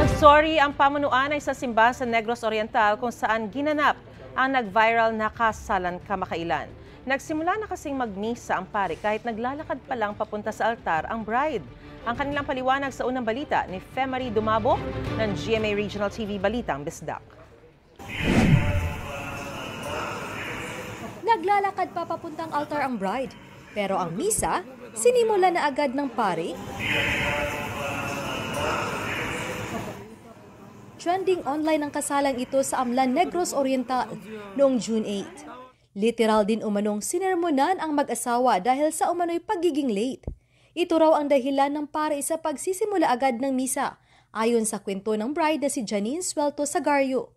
Nagsorry ang pamunuan ay sa simbahan sa Negros Oriental kung saan ginanap ang nag-viral na kasalan kamakailan. Nagsimula na kasing magmisa ang pari kahit naglalakad pa lang papunta sa altar ang bride. Ang kanilang paliwanag sa unang balita ni Femari Dumabo ng GMA Regional TV Balitang Bisdak. Naglalakad pa papuntang altar ang bride, pero ang misa sinimula na agad ng pari. Trending online ang kasalang ito sa Amlan, Negros Oriental noong June 8. Literal din umanong sinermonan ang mag-asawa dahil sa umano'y pagiging late. Ito raw ang dahilan ng pari sa pagsisimula agad ng misa, ayon sa kwento ng bride na si Janine Suelto Sagario.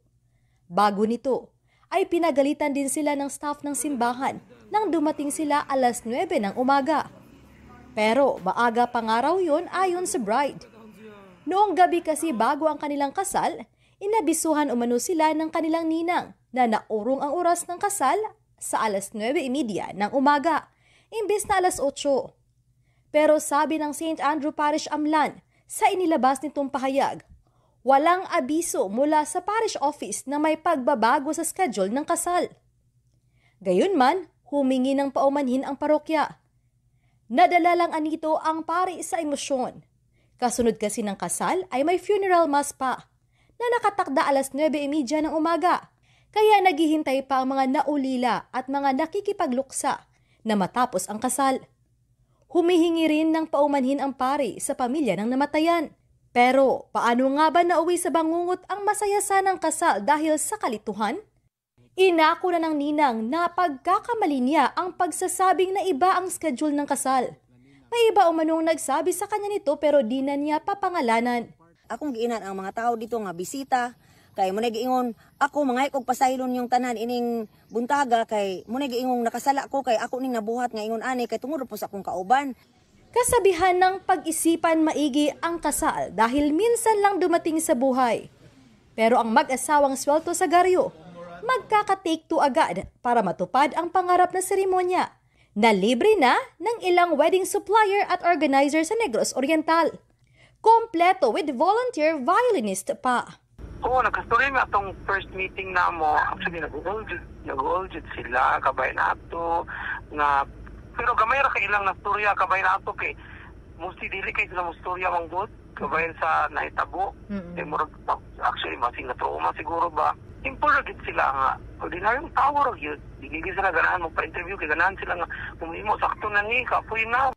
Bago nito, ay pinagalitan din sila ng staff ng simbahan nang dumating sila alas 9 ng umaga. Pero maaga pa nga raw yun ayon sa bride. Noong gabi kasi bago ang kanilang kasal, inabisuhan umano sila ng kanilang ninang na naurong ang oras ng kasal sa alas 9:30 ng umaga, imbes na alas 8. Pero sabi ng St. Andrew Parish Amlan sa inilabas nitong pahayag, walang abiso mula sa parish office na may pagbabago sa schedule ng kasal. Gayunman, humingi ng paumanhin ang parokya. Nadala lang anito ang pari sa emosyon. Kasunod kasi ng kasal ay may funeral mass pa na nakatakda alas 9:30 ng umaga. Kaya naghihintay pa ang mga naulila at mga nakikipagluksa na matapos ang kasal. Humihingi rin ng paumanhin ang pari sa pamilya ng namatayan. Pero paano nga ba nauwi sa bangungot ang masaya sanang kasal dahil sa kalituhan? Inako na ng ninang na pagkakamali niya ang pagsasabing na iba ang schedule ng kasal. May iba umanong nagsabi sa kanya nito pero di na niya papangalanan. Akong giinan ang mga tao dito nga bisita. Kay muna giingon, ako mga ikog pasaylon yung tanan ining buntaga. Kay muna giingong nakasala ko kay ako ning nabuhat nga ingon ani kay tungod po sa akong kauban. Kasabihan ng pag-isipan maigi ang kasal dahil minsan lang dumating sa buhay. Pero ang mag-asawang Suelto Sagario, magkaka-take two agad para matupad ang pangarap na seremonya. Na libre na ng ilang wedding supplier at organizer sa Negros Oriental. Kompleto with volunteer violinist pa. Oo, nagkastorya nga itong first meeting na mo. Actually, nag-uljud sila, kabay na ito. Pero gamay ra kay ilang na storya, kabay na ito kay mostly dili kay sila mo storya mang good. Kabay sa naitabo. Actually, masing na-trauma siguro ba. Simple sila nga. Ordinaryong tao rin yun. Digigil sila ganahan mo pa-interview. Kaya ganahan sila nga kumimo. Sakto na ni. Kapoy na.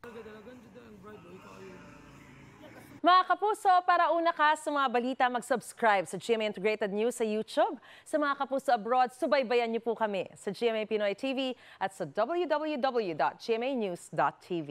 Mga kapuso, para una ka sa mga balita, mag-subscribe sa GMA Integrated News sa YouTube. Sa mga kapuso abroad, subaybayan niyo po kami sa GMA Pinoy TV at sa www.gmanews.tv.